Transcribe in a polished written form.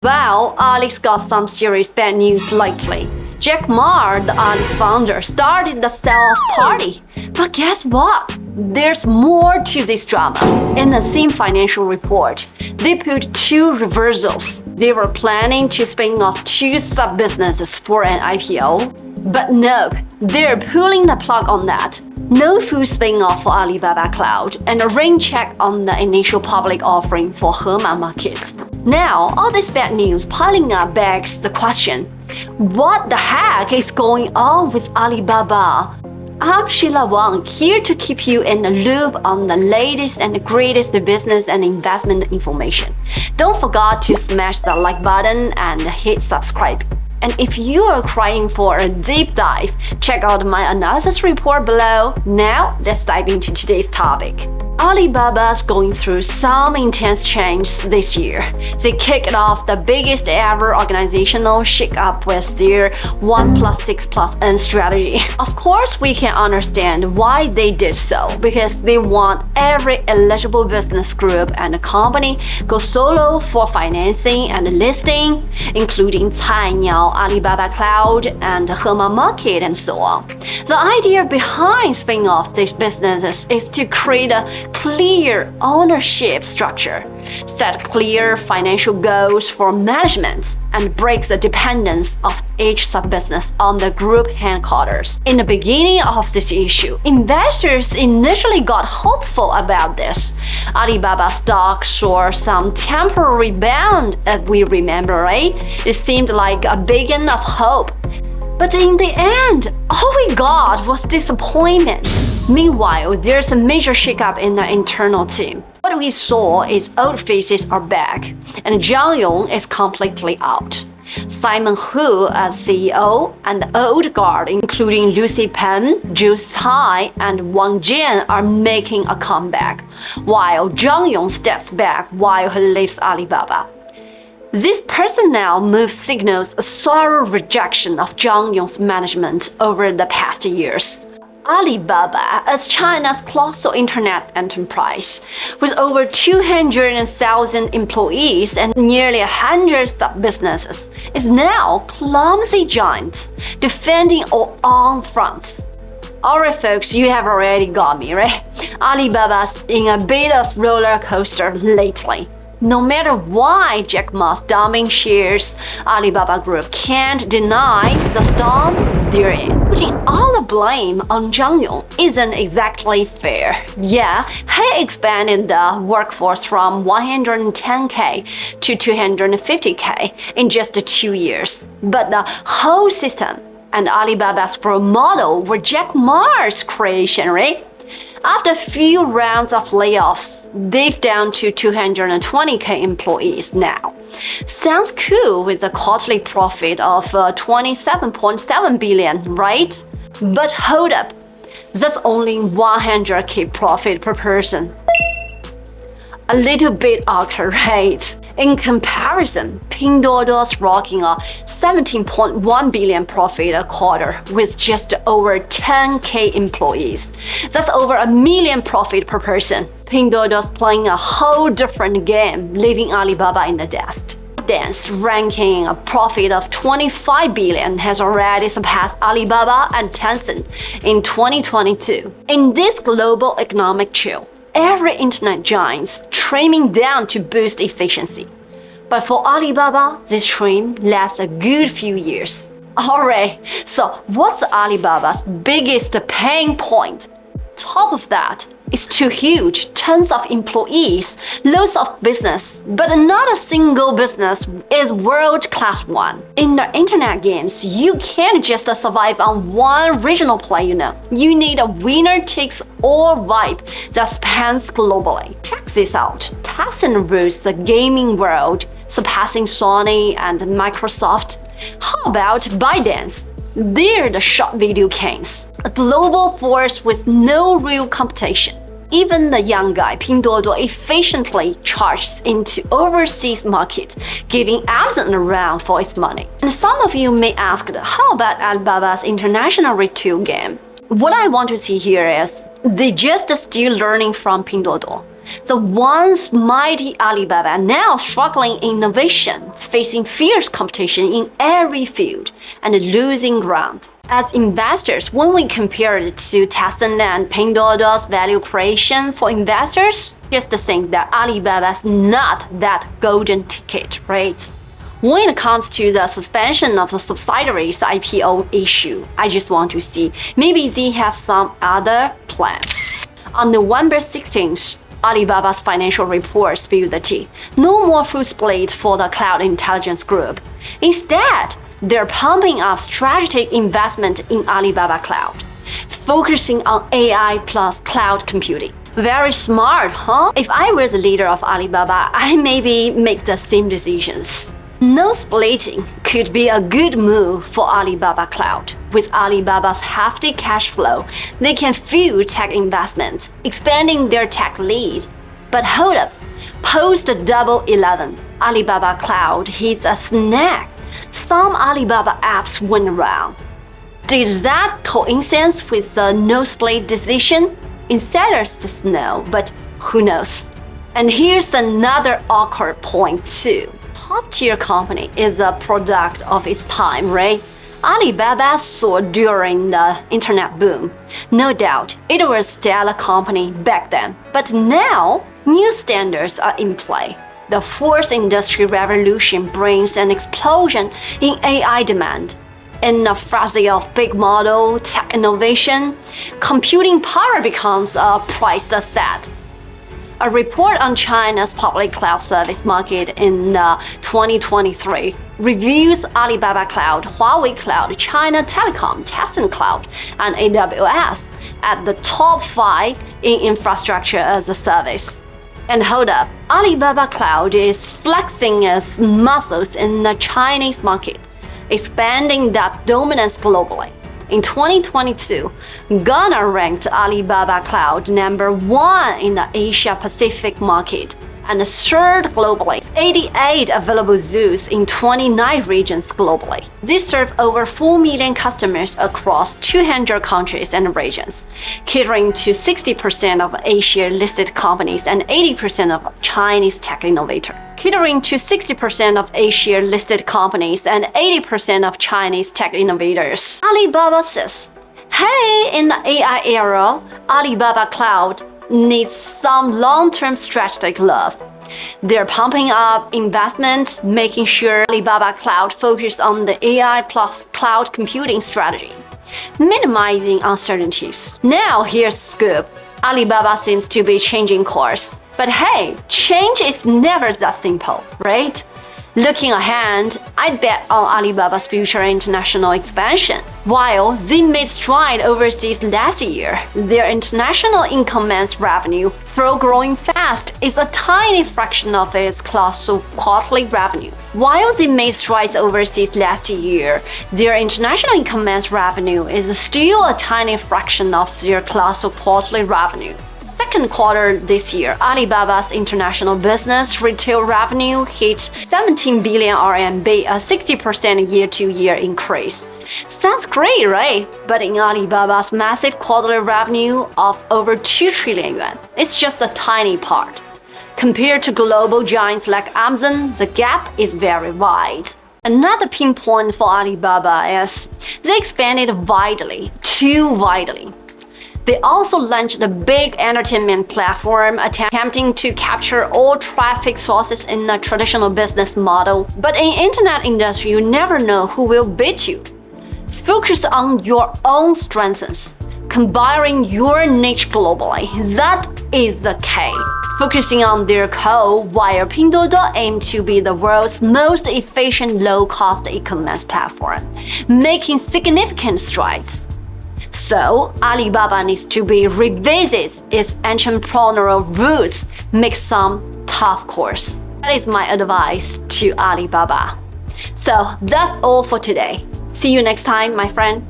Well, Alex got some serious bad news lately. Jack Ma, the Alex founder, started the sell-off party. But guess what? There's more to this drama. In the same financial report, they put two reversals. They were planning to spin off two sub-businesses for an IPO. But nope, they're pulling the plug on that. No full spin-off for Alibaba Cloud, and a rain check on the initial public offering for Hema Market. Now, all this bad news piling up begs the question, what the heck is going on with Alibaba? I'm Sheila Wang, here to keep you in the loop on the latest and the greatest business and investment information. Don't forget to smash the like button and hit subscribe. And if you are crying for a deep dive, check out my analysis report below. Now, let's dive into today's topic. Alibaba's going through some intense changes this year. They kicked off the biggest ever organizational shakeup with their 1+6+N strategy. Of course, we can understand why they did so, because they want every eligible business group and company go solo for financing and listing, including Cainiao, Alibaba Cloud, and Hema Market, and so on. The idea behind spinning off these businesses is to create a clear ownership structure, set clear financial goals for management, and break the dependence of each sub-business on the group headquarters. In the beginning of this issue, investors initially got hopeful about this. Alibaba stock saw some temporary rebound, as we remember, right? It seemed like a beacon of hope. But in the end, all we got was disappointment. Meanwhile, there's a major shakeup in the internal team. What we saw is old faces are back, and Zhang Yong is completely out. Simon Hu as CEO and the old guard, including Lucy Pen, Zhu Cai, and Wang Jian, are making a comeback, while Zhang Yong steps back while he leaves Alibaba. This personnel move signals a thorough rejection of Zhang Yong's management over the past years. Alibaba is China's colossal internet enterprise, with over 200,000 employees and nearly 100 sub-businesses, is now clumsy giant, defending on all fronts. Alright folks, you have already got me, right? Alibaba's in a bit of roller coaster lately. No matter why Jack Ma's dumping shares, Alibaba Group can't deny the storm they're in. Putting all the blame on Zhang Yong isn't exactly fair. Yeah, he expanded the workforce from 110K to 250K in just 2 years. But the whole system and Alibaba's growth model were Jack Ma's creation, right? After a few rounds of layoffs, they're down to 220K employees now. Sounds cool with a quarterly profit of 27.7 billion, right? But hold up, that's only 100K profit per person. A little bit awkward, right? In comparison, Pinduoduo's rocking a 17.1 billion profit a quarter with just over 10K employees. That's over $1 million profit per person. Pinduoduo's playing a whole different game, leaving Alibaba in the dust. ByteDance, ranking a profit of 25 billion, has already surpassed Alibaba and Tencent in 2022. In this global economic chill, every internet giant's trimming down to boost efficiency. But for Alibaba, this trim lasts a good few years. Alright, so what's Alibaba's biggest pain point? Top of that, it's too huge, tons of employees, loads of business, but not a single business is world-class one. In the internet games, you can't just survive on one regional play, You need a winner-takes-all vibe that spans globally. Check this out. Tencent rules the gaming world, surpassing Sony and Microsoft. How about ByteDance? They're the short video kings, a global force with no real competition. Even the young guy Pinduoduo efficiently charges into overseas market, giving Amazon a run for its money. And some of you may ask, how about Alibaba's international retail game? What I want to see here is, they just still learning from Pinduoduo. The once mighty Alibaba now struggling in innovation, facing fierce competition in every field, and losing ground. As investors, when we compare it to Tencent and Pinduoduo's value creation for investors, just think that Alibaba's not that golden ticket, right? When it comes to the suspension of the subsidiaries IPO issue, I just want to see maybe they have some other plan. On November 16th, Alibaba's financial report spilled the tea. No more full split for the Cloud Intelligence Group. Instead, they're pumping up strategic investment in Alibaba Cloud, focusing on AI plus cloud computing. Very smart, huh? If I were the leader of Alibaba, I maybe make the same decisions. No splitting could be a good move for Alibaba Cloud. With Alibaba's hefty cash flow, they can fuel tech investment, expanding their tech lead. But hold up, post Double 11, Alibaba Cloud hits a snag. Some Alibaba apps went around. Did that coincide with the no-split decision? Insiders says no, but who knows? And here's another awkward point too. Top-tier company is a product of its time, right? Alibaba soared during the internet boom. No doubt, it was a stellar company back then. But now, new standards are in play. The fourth industrial revolution brings an explosion in AI demand. In the frenzy of big model tech innovation, computing power becomes a priced asset. A report on China's public cloud service market in 2023 reviews Alibaba Cloud, Huawei Cloud, China Telecom, Tencent Cloud, and AWS at the top 5 in infrastructure as a service. And hold up, Alibaba Cloud is flexing its muscles in the Chinese market, expanding that dominance globally. In 2022, Gartner ranked Alibaba Cloud #1 in the Asia-Pacific market and third globally. 88 available zoos in 29 regions globally. These serve over 4 million customers across 200 countries and regions, catering to 60% of Asia-listed companies and 80% of Chinese tech innovators. Catering to 60% of Asia-listed companies and 80% of Chinese tech innovators. Alibaba says, hey, in the AI era, Alibaba Cloud needs some long-term strategic love. They're pumping up investment, making sure Alibaba Cloud focuses on the AI plus cloud computing strategy, minimizing uncertainties. Now here's the scoop. Alibaba seems to be changing course. But hey, change is never that simple, right? Looking ahead, I'd bet on Alibaba's future international expansion. While they made stride overseas last year, their international income-based revenue, though growing fast, is a tiny fraction of its colossal quarterly revenue. While they made strides overseas last year, their international income-based revenue is still a tiny fraction of their colossal quarterly revenue. Second quarter this year, Alibaba's international business retail revenue hit 17 billion RMB, a 60% year-to-year increase. Sounds great, right? But in Alibaba's massive quarterly revenue of over 2 trillion yuan, it's just a tiny part. Compared to global giants like Amazon, the gap is very wide. Another pinpoint for Alibaba is they expanded widely, too widely. They also launched a big entertainment platform attempting to capture all traffic sources in a traditional business model. But in internet industry, you never know who will beat you. Focus on your own strengths, combining your niche globally. That is the key. Focusing on their core, while Pinduoduo aims to be the world's most efficient low-cost e-commerce platform, making significant strides. So, Alibaba needs to revisit its entrepreneurial roots, make some tough course. That is my advice to Alibaba. So, that's all for today. See you next time, my friend.